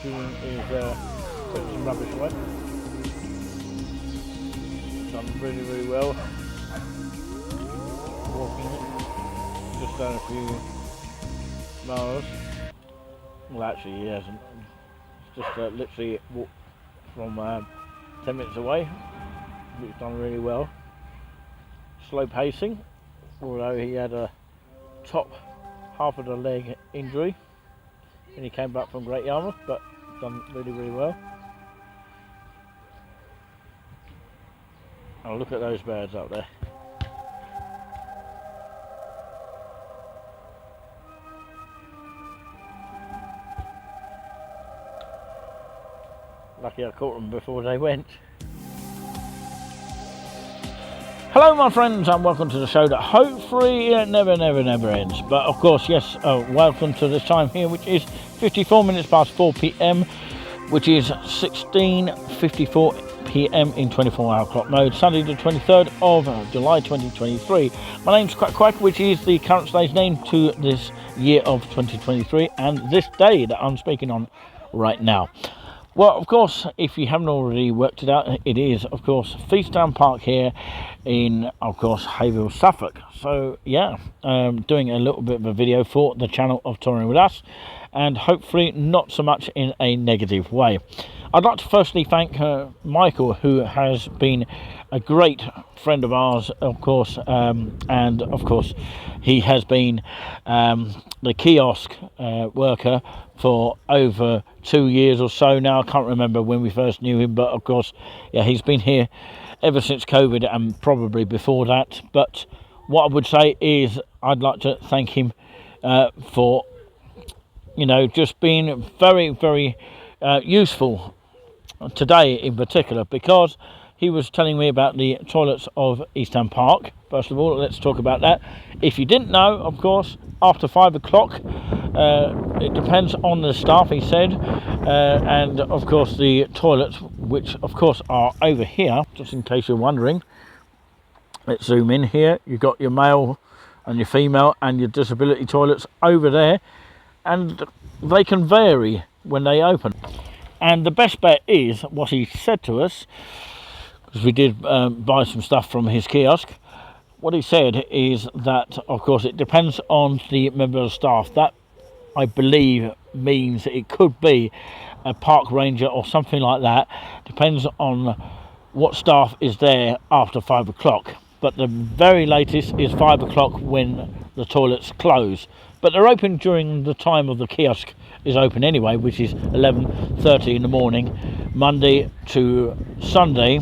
Julian is putting some rubbish away. Done really, really well. Walking just done a few miles. Well, actually he hasn't. It's just literally walked from 10 minutes away. He's done really well. Slow pacing, although he had a top half of the leg injury and he came back from Great Yarmouth, but done really, really well. Oh, look at those birds up there. Lucky I caught them before they went. Hello my friends, and welcome to the show that hopefully never ends. But of course, yes, welcome to this time here, which is 54 minutes past 4 p.m, which is 16:54 p.m. in 24-hour clock mode, Sunday the 23rd of July 2023. My name's Quack, which is the current stage name to this year of 2023 and this day that I'm speaking on right now. Well, of course, if you haven't already worked it out, it is, of course, Feastown Park here in, of course, Haverhill, Suffolk. So, yeah, doing a little bit of a video for the channel of Touring With Us, and hopefully not so much in a negative way. I'd like to firstly thank Michael, who has been a great friend of ours, of course, and, of course, he has been the kiosk worker for over 2 years or so now. I can't remember when we first knew him, but of course, yeah, he's been here ever since COVID and probably before that. But what I would say is I'd like to thank him for, you know, just being very, very useful today in particular, because he was telling me about the toilets of Feastown Park. First of all, let's talk about that. If you didn't know, of course, after 5 o'clock, it depends on the staff, he said, and of course the toilets, which of course are over here, just in case you're wondering. Let's zoom in here. You've got your male and your female and your disability toilets over there, and they can vary when they open. And the best bet is what he said to us, because we did buy some stuff from his kiosk. What he said is that, of course, it depends on the member of staff. That, I believe, means it could be a park ranger or something like that. Depends on what staff is there after 5 o'clock. But the very latest is 5 o'clock when the toilets close. But they're open during the time of the kiosk is open anyway, which is 11:30 in the morning, Monday to Sunday,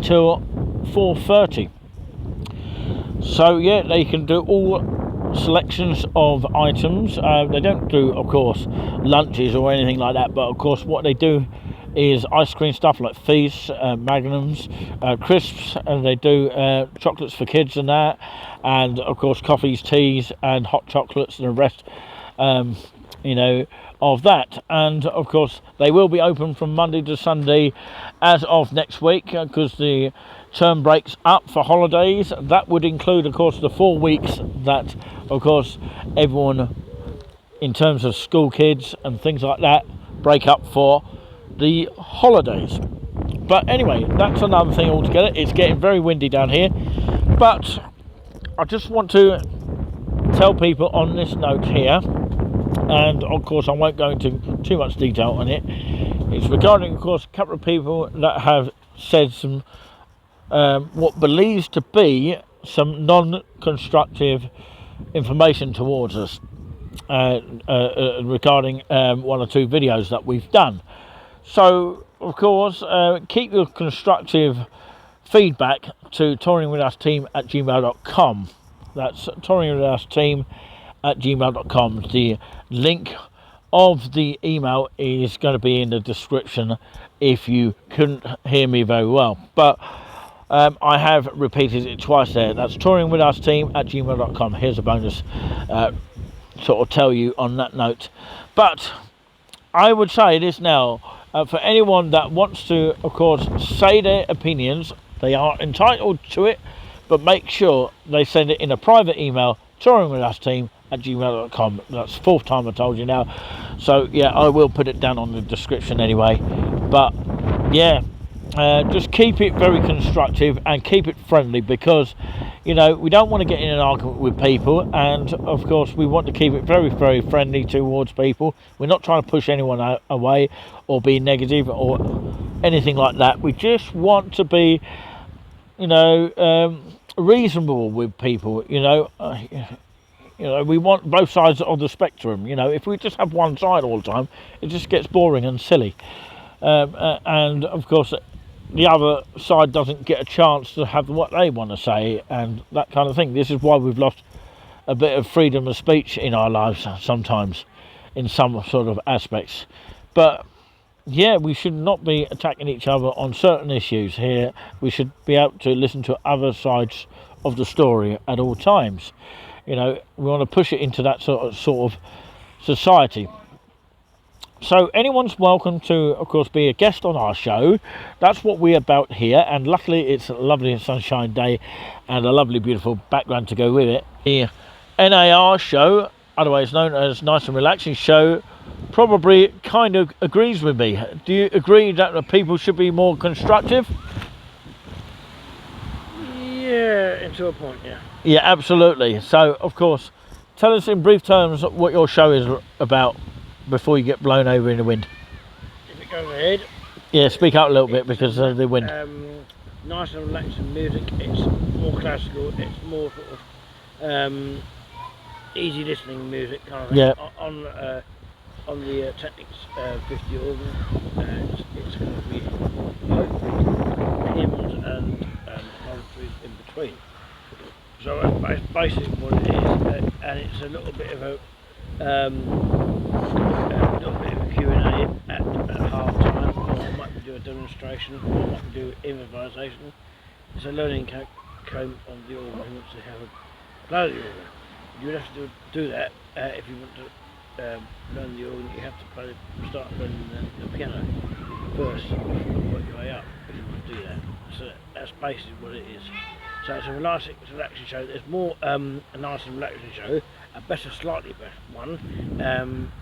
till 4:30. So yeah, they can do all selections of items. They don't do, of course, lunches or anything like that, but of course what they do is ice cream stuff like feasts, magnums, crisps, and they do chocolates for kids and that, and of course coffees, teas and hot chocolates and the rest, you know, of that. And of course they will be open from Monday to Sunday as of next week, because the term breaks up for holidays. That would include, of course, the 4 weeks that, of course, everyone in terms of school kids and things like that break up for the holidays. But anyway, that's another thing altogether. It's getting very windy down here, but I just want to tell people on this note here, and of course I won't go into too much detail on it. It's regarding, of course, a couple of people that have said some what believes to be some non-constructive information towards us regarding one or two videos that we've done. So of course, keep your constructive feedback to touringwithusteam@gmail.com. That's touringwithusteam@gmail.com. The link of the email is going to be in the description if you couldn't hear me very well, but I have repeated it twice there. That's touringwithusteam@gmail.com. Here's a bonus sort of tell you on that note. But I would say this now, for anyone that wants to, of course, say their opinions, they are entitled to it, but make sure they send it in a private email, touringwithusteam gmail.com. That's the fourth time I told you now. So yeah, I will put it down on the description anyway. But yeah, just keep it very constructive and keep it friendly, because you know we don't want to get in an argument with people, and of course we want to keep it very, very friendly towards people. We're not trying to push anyone away or be negative or anything like that. We just want to be, you know, reasonable with people. You know, we want both sides of the spectrum. You know, if we just have one side all the time, it just gets boring and silly. And of course, the other side doesn't get a chance to have what they want to say and that kind of thing. This is why we've lost a bit of freedom of speech in our lives sometimes, in some sort of aspects. But yeah, we should not be attacking each other on certain issues here. We should be able to listen to other sides of the story at all times. You know, we want to push it into that sort of society. So anyone's welcome to, of course, be a guest on our show. That's what we're about here, and luckily it's a lovely sunshine day and a lovely beautiful background to go with it. The NAR show, otherwise known as Nice and Relaxing Show, probably kind of agrees with me. Do you agree that the people should be more constructive? Yeah, into a point, yeah. Yeah, absolutely. So, of course, tell us in brief terms what your show is about before you get blown over in the wind. If it goes ahead. Yeah, speak up a little bit because of the wind. Nice and relaxing music. It's more classical. It's more sort of easy listening music kind of thing. Yeah. On the Technics 50 organ, it's going to be hopefully hymns and commentaries in between. So that's basically what it is, and it's a little bit of a Q&A at half time, or I might do a demonstration, or I might do improvisation. It's a learning camp on the organ who wants to have a play the organ. You would have to do that if you want to learn the organ. You have to start learning the piano first before you work your way up if you want to do that. So that's basically what it is. So it's a relaxing show. There's more a nice and relaxing show, a better, slightly better one,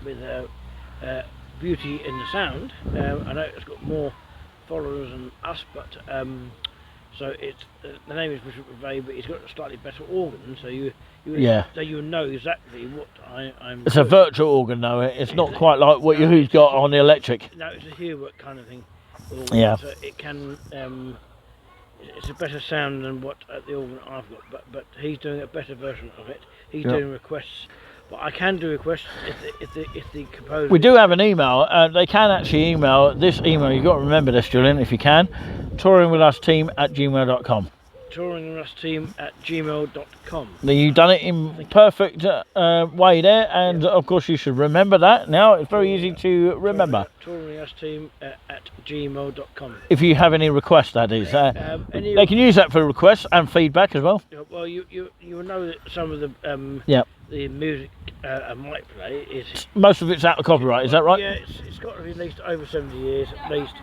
with beauty in the sound. I know it's got more followers than us, but so it's the name is Bishop McVeigh, but he's got a slightly better organ, so you know exactly what I'm. It's doing. A virtual organ though. It's not quite like what who's got on the electric. No, it's a Hubert kind of thing. Organ, yeah. So it can. It's a better sound than what the organ I've got, but he's doing a better version of it. He's doing requests, but I can do requests if the composer. We do have an email. They can actually email this email. You've got to remember this, Julian, if you can. touringwithusteam@gmail.com. touringwithusteam@gmail.com. Now, you've done it in perfect way there, and of course you should remember that. Now it's very easy to remember. touringwithusteam@gmail.com. If you have any requests, that is. They can use that for requests and feedback as well. Well, you will know that some of the music I might play is most of it's out of copyright. Is that right? Yeah, it's got to be at least over 70 years at least.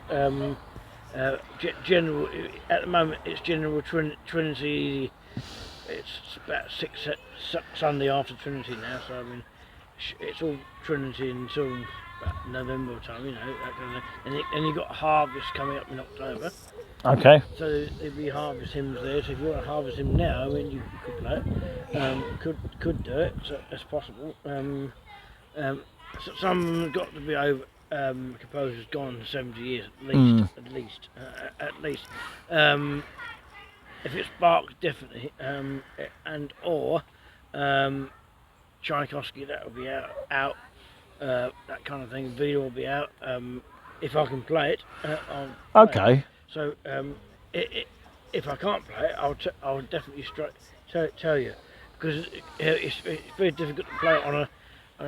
General at the moment it's General Trinity. It's about 6 Sunday after Trinity now, so I mean it's all Trinity until about November time, you know, that kind of thing. And you've got Harvest coming up in October. Okay. So there'll be harvest hymns there. So if you want to harvest him now, I mean you could play it. Could do it. So that's possible. So some got to be over. Composer's gone 70 years at least. If it's Bach, definitely, and or Tchaikovsky, that will be out, that kind of thing. Vina will be out. If I can play it, I'll play it. So if I can't play it, I'll definitely tell you, because it's very difficult to play it on a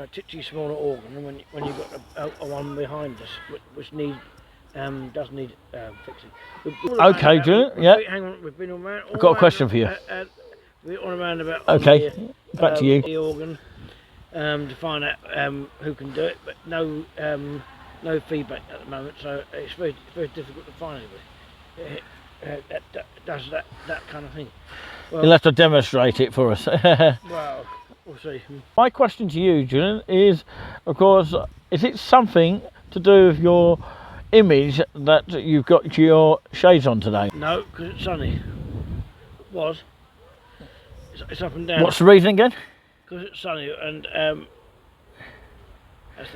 titchy smaller organ when you've got a one behind us which does need fixing. Okay, Julian. Yeah. Hang on, we've been all around. I've got a question for you. We're all around about. Okay. Back to you. The organ to find out who can do it, but no feedback at the moment, so it's very difficult to find anybody that does that kind of thing. Well, you'll have to demonstrate it for us. Well, We'll see. My question to you, Julian, is, of course, is it something to do with your image that you've got your shades on today? No, because it's sunny. Was. It's up and down. What's the reason again? Because it's sunny, and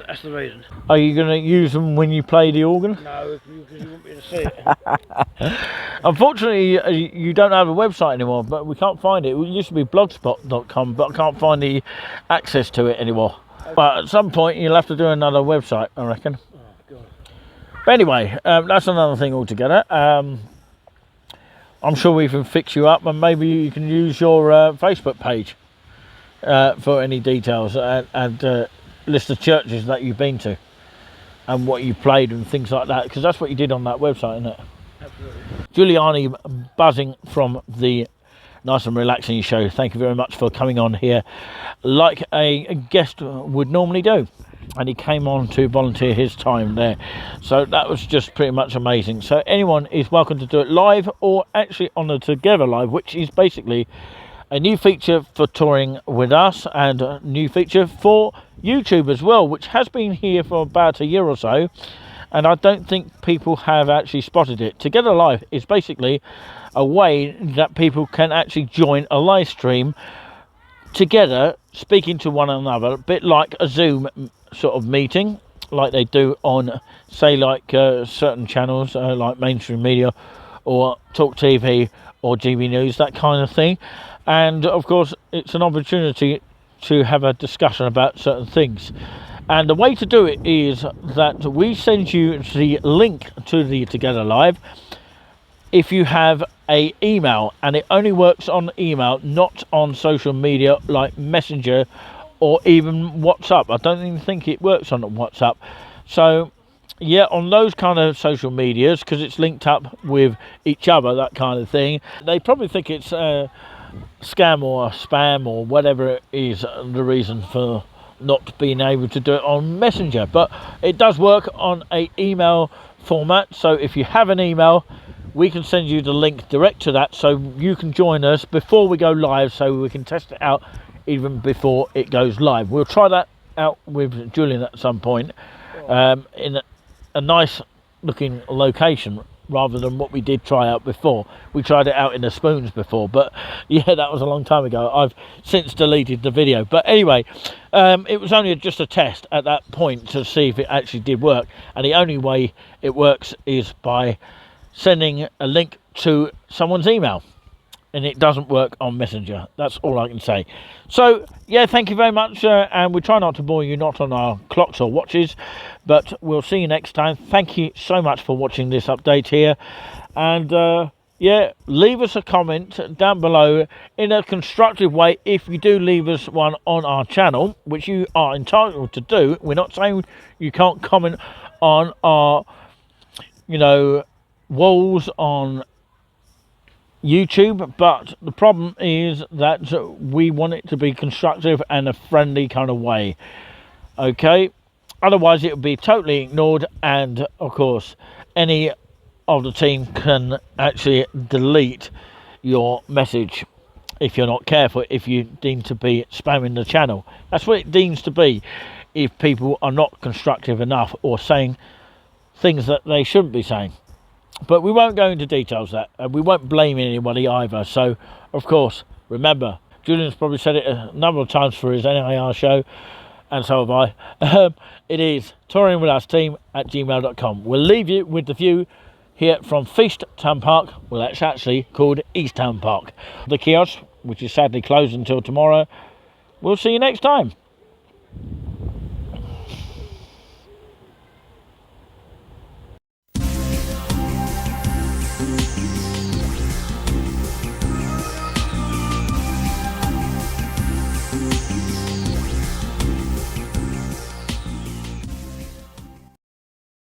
that's the reason. Are you going to use them when you play the organ? No, because you won't be able to see it. Unfortunately, you don't have a website anymore, but we can't find it. It used to be blogspot.com, but I can't find the access to it anymore. But at some point, you'll have to do another website, I reckon. Oh, God. But anyway, that's another thing altogether. I'm sure we can fix you up, and maybe you can use your Facebook page for any details and list of churches that you've been to and what you played and things like that, because that's what you did on that website, isn't it? Absolutely. Juliani buzzing from the Nice and Relaxing show. Thank you very much for coming on here like a guest would normally do, and he came on to volunteer his time there, so that was just pretty much amazing. So anyone is welcome to do it live or actually on the Together Live, which is basically a new feature for touring with us and a new feature for YouTube as well, which has been here for about a year or so, and I don't think people have actually spotted it. Together Live is basically a way that people can actually join a live stream together, speaking to one another, a bit like a Zoom sort of meeting, like they do on, say, like certain channels like Mainstream Media or Talk TV or GB News, that kind of thing. And of course, it's an opportunity to have a discussion about certain things. And the way to do it is that we send you the link to the Together Live if you have a email, and it only works on email, not on social media like Messenger or even WhatsApp. I don't even think it works on WhatsApp. So yeah, on those kind of social medias, because it's linked up with each other, that kind of thing, they probably think it's scam or spam or whatever is the reason for not being able to do it on Messenger. But it does work on a email format, so if you have an email, we can send you the link direct to that, so you can join us before we go live, so we can test it out even before it goes live. We'll try that out with Julian at some point in a nice looking location, rather than what we did try out before. We tried it out in the Spoons before, but yeah, that was a long time ago. I've since deleted the video, but anyway, it was only just a test at that point to see if it actually did work, and the only way it works is by sending a link to someone's email, and it doesn't work on Messenger. That's all I can say. So yeah, thank you very much, and we try not to bore you, not on our clocks or watches, but we'll see you next time. Thank you so much for watching this update here, and yeah, leave us a comment down below in a constructive way if you do leave us one on our channel, which you are entitled to do. We're not saying you can't comment on our, you know, walls on YouTube, but the problem is that we want it to be constructive and a friendly kind of way, okay? Otherwise it would be totally ignored, and of course any of the team can actually delete your message if you're not careful, if you deem to be spamming the channel. That's what it deems to be if people are not constructive enough or saying things that they shouldn't be saying. But we won't go into details of that, and we won't blame anybody either. So of course, remember, Julian's probably said it a number of times for his NIR show, and so have I. It is touringwithousteam@gmail.com. We'll leave you with the view here from Feast Town Park. Well, it's actually called East Town Park. The kiosk, which is sadly closed until tomorrow. We'll see you next time.